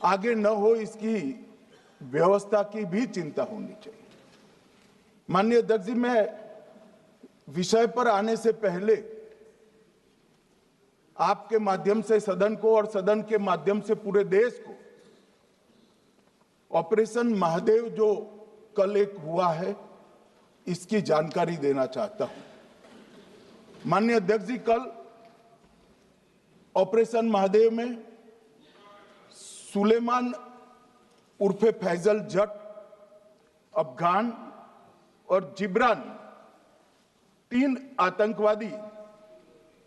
आगे न हो इसकी व्यवस्था की भी चिंता होनी चाहिए। माननीय अध्यक्ष जी, मैं विषय पर आने से पहले आपके माध्यम से सदन को और सदन के माध्यम से पूरे देश को ऑपरेशन महादेव जो कल एक हुआ है इसकी जानकारी देना चाहता हूं। माननीय अध्यक्ष जी, कल ऑपरेशन महादेव में सुलेमान उर्फे फैजल जट, अफगान और जिब्रान, 3 आतंकवादी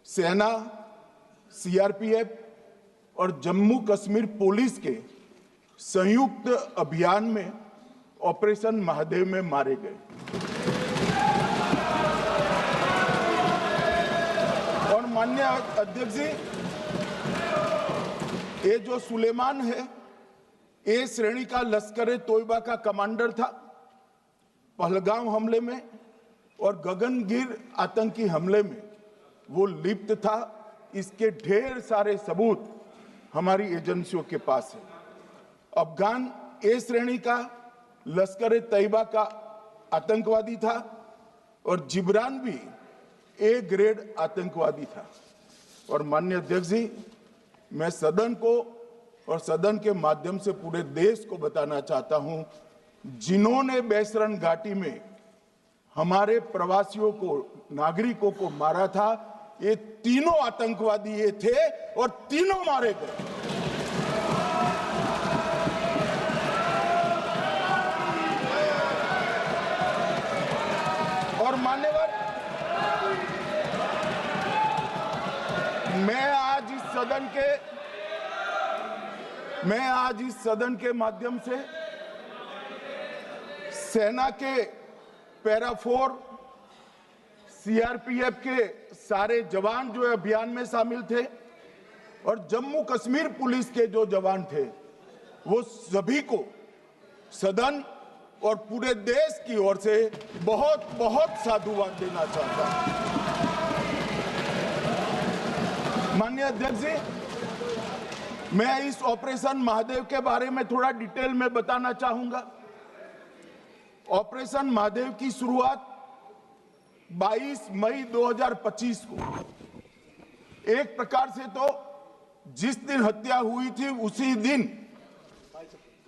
सेना, सीआरपीएफ और जम्मू कश्मीर पुलिस के संयुक्त अभियान में ऑपरेशन महादेव में मारे गए। और माननीय अध्यक्ष जी, ये जो सुलेमान है ए श्रेणी का लश्कर तोयबा का कमांडर था। पहलगाम हमले में और गगनगिर आतंकी हमले में वो लिप्त था। इसके ढेर सारे सबूत हमारी एजेंसियों के पास है। अफगान ए श्रेणी का लश्कर तैयबा का आतंकवादी था और जिब्रान भी ए ग्रेड आतंकवादी था। और माननीय अध्यक्ष जी, मैं सदन को और सदन के माध्यम से पूरे देश को बताना चाहता हूं, जिन्होंने बैसरन घाटी में हमारे प्रवासियों को, नागरिकों को मारा था, ये तीनों आतंकवादी ये थे और तीनों मारे गए। और मान्यवर, मैं आज इस सदन के माध्यम से सेना के पैरा 4, सीआरपीएफ के सारे जवान जो अभियान में शामिल थे और जम्मू कश्मीर पुलिस के जो जवान थे, वो सभी को सदन और पूरे देश की ओर से बहुत बहुत साधुवाद देना चाहता हूं। माननीय अध्यक्ष जी, मैं इस ऑपरेशन महादेव के बारे में थोड़ा डिटेल में बताना चाहूंगा। ऑपरेशन महादेव की शुरुआत 22 मई 2025 को, एक प्रकार से तो जिस दिन हत्या हुई थी उसी दिन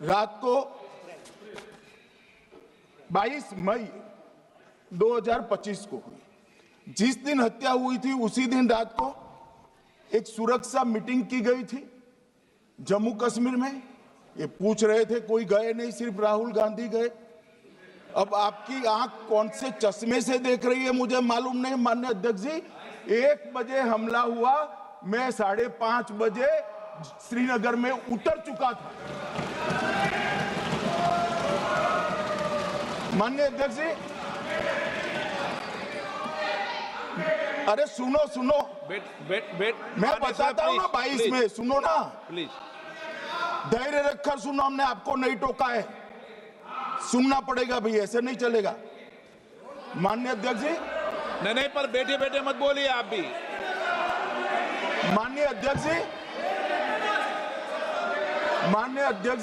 रात को 22 मई 2025 को हुई। जिस दिन हत्या हुई थी उसी दिन रात को एक सुरक्षा मीटिंग की गई थी जम्मू कश्मीर में। ये पूछ रहे थे, कोई गए नहीं, सिर्फ राहुल गांधी गए। अब आपकी आंख कौन से चश्मे से देख रही है मुझे मालूम नहीं। माननीय अध्यक्ष जी, 1 बजे हमला हुआ, मैं 5:30 बजे श्रीनगर में उतर चुका था। माननीय अध्यक्ष जी, अरे सुनो सुनो, मैं बताता हूँ ना 22 में, सुनो ना प्लीज, धैर्य रखकर सुनो। हमने आपको नहीं टोका है, सुनना पड़ेगा भाई, ऐसे नहीं चलेगा। माननीय अध्यक्ष जी, नहीं, पर बैठे बैठे मत बोलिए आप भी। माननीय अध्यक्ष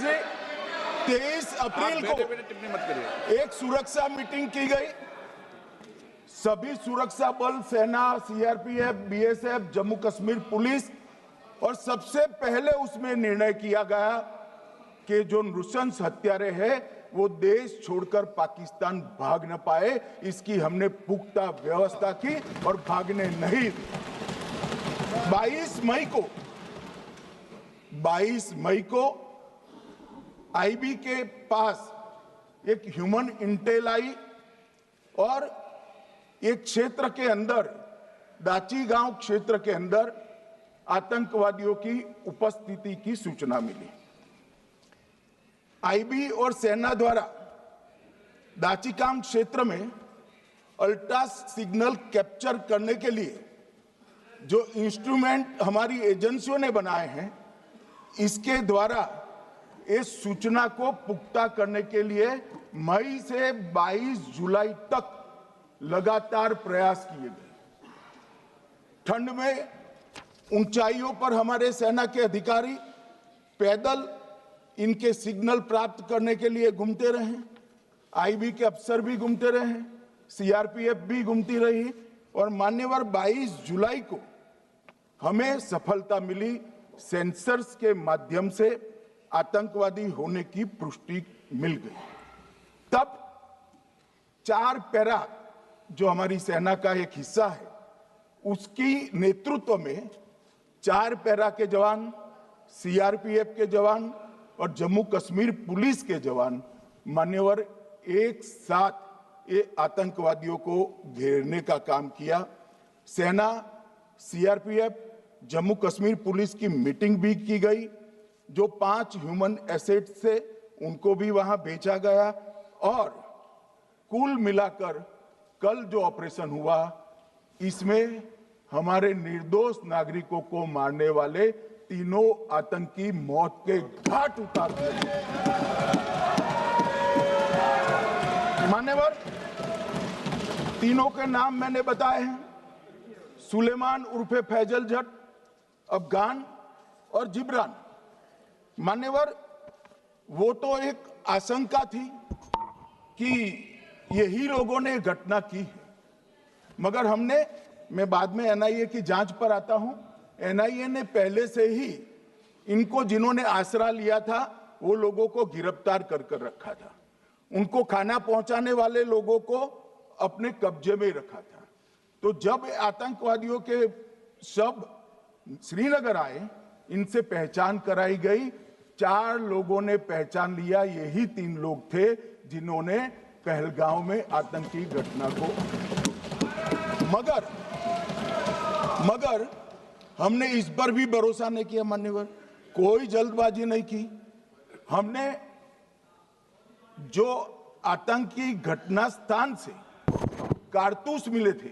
जी, 23 अप्रैल को टिप्पणी मत करिए। एक सुरक्षा मीटिंग की गई। सभी सुरक्षा बल, सेना, CRPF, BSF, Jammu Kashmir police, और सबसे पहले उसमें निर्णय किया गया कि जो नृशंस हत्यारे हैं वो देश छोड़कर पाकिस्तान भाग न पाए, इसकी हमने पुख्ता व्यवस्था की और भागने नहीं। 22 मई को आईबी के पास एक ह्यूमन इंटेल आई और एक क्षेत्र के अंदर, दाची गांव क्षेत्र के अंदर आतंकवादियों की उपस्थिति की सूचना मिली। आईबी और सेना द्वारा दाचीकाम क्षेत्र में अल्ट्रा सिग्नल कैप्चर करने के लिए जो इंस्ट्रूमेंट हमारी एजेंसियों ने बनाए हैं, इसके द्वारा इस सूचना को पुख्ता करने के लिए मई से 22 जुलाई तक लगातार प्रयास किए गए। ठंड में ऊंचाइयों पर हमारे सेना के अधिकारी पैदल इनके सिग्नल प्राप्त करने के लिए घूमते रहे, आईबी के अफसर भी घूमते रहे, सीआरपीएफ भी घूमती रही और मान्यवर 22 जुलाई को हमें सफलता मिली। सेंसर्स के माध्यम से आतंकवादी होने की पुष्टि मिल गई। तब 4 पैरा जो हमारी सेना का एक हिस्सा है, उसकी नेतृत्व में 4 पैरा के जवान, सीआरपीएफ के जवान और जम्मू कश्मीर पुलिस के जवान मान्यवर एक साथ ये आतंकवादियों को घेरने का काम किया। सेना, सीआरपीएफ, जम्मू कश्मीर पुलिस की मीटिंग भी की गई। जो 5 ह्यूमन एसेट्स थे उनको भी वहां भेजा गया और कुल मिलाकर कल जो ऑपरेशन हुआ, इसमें हमारे निर्दोष नागरिकों को मारने वाले तीनों आतंकी मौत के घाट उतार दिए। मान्यवर, तीनों के नाम मैंने बताए हैं, सुलेमान उर्फे फैजल जट, अफगान और जिब्रान। मान्यवर, वो तो एक आशंका थी कि यही लोगों ने घटना की है, मगर मैं बाद में एनआईए की जांच पर आता हूं, एनआईए ने पहले से ही इनको जिन्होंने आसरा लिया था वो लोगों को गिरफ्तार कर रखा था, उनको खाना पहुंचाने वाले लोगों को अपने कब्जे में रखा था। तो जब आतंकवादियों के शव श्रीनगर आए, इनसे पहचान कराई गई। 4 लोगों ने पहचान लिया, यही 3 लोग थे जिन्होंने पहलगांव में आतंकी घटना को। मगर हमने इस पर भी भरोसा नहीं किया मान्यवर, कोई जल्दबाजी नहीं की। हमने जो आतंकी घटना स्थान से कारतूस मिले थे,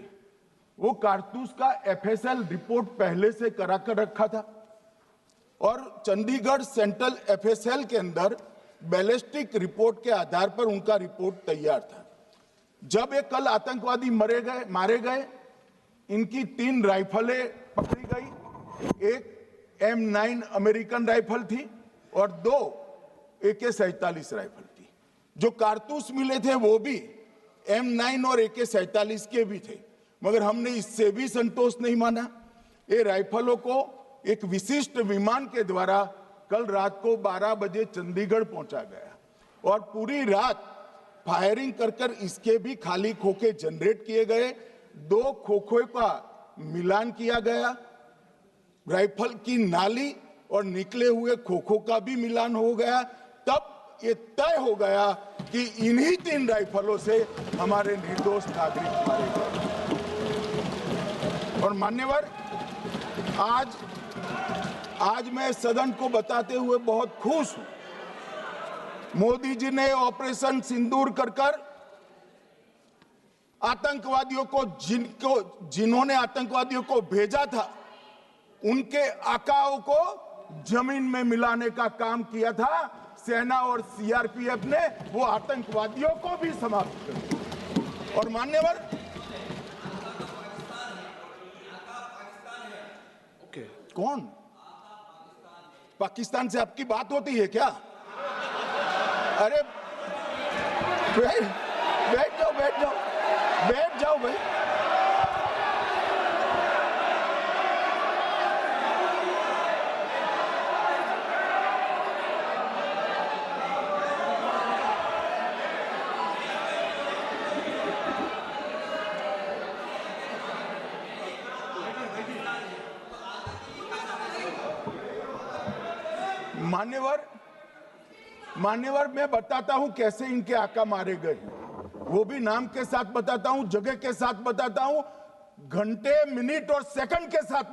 वो कारतूस का एफएसएल रिपोर्ट पहले से करा कर रखा था और चंडीगढ़ सेंट्रल एफएसएल के अंदर बैलिस्टिक रिपोर्ट के आधार पर उनका रिपोर्ट तैयार था। जब ये कल आतंकवादी मारे गए, इनकी 3 राइफलें पकड़ी गई। एक M9 अमेरिकन राइफल थी और 2 AK-47 राइफल थी। जो कारतूस मिले थे वो भी M9 और AK-47 के भी थे, मगर हमने इससे भी संतोष नहीं माना। ये राइफलों को एक विशिष्ट विमान के द्वारा कल रात को 12 बजे चंडीगढ़ पहुंचा गया और पूरी रात फायरिंग कर इसके भी खाली खोखे जनरेट किए गए। 2 खोखों का मिलान किया गया, राइफल की नाली और निकले हुए खोखों का भी मिलान हो गया। तब ये तय हो गया कि इन्हीं 3 राइफलों से हमारे निर्दोष नागरिक मारे गए। और मान्यवर, आज मैं सदन को बताते हुए बहुत खुश हूं। मोदी जी ने ऑपरेशन सिंदूर कर आतंकवादियों को जिन्होंने आतंकवादियों को भेजा था, उनके आकाओं को जमीन में मिलाने का काम किया था। सेना और सीआरपीएफ ने वो आतंकवादियों को भी समाप्त कर दिया। और मान्यवर, कौन पाकिस्तान से आपकी बात होती है क्या? अरे बैठ जाओ भाई। मान्यवर, मैं बताता हूं कैसे इनके आका मारे गए, वो भी नाम के साथ बताता हूं, जगह के साथ बताता हूं, घंटे, मिनट और सेकंड के साथ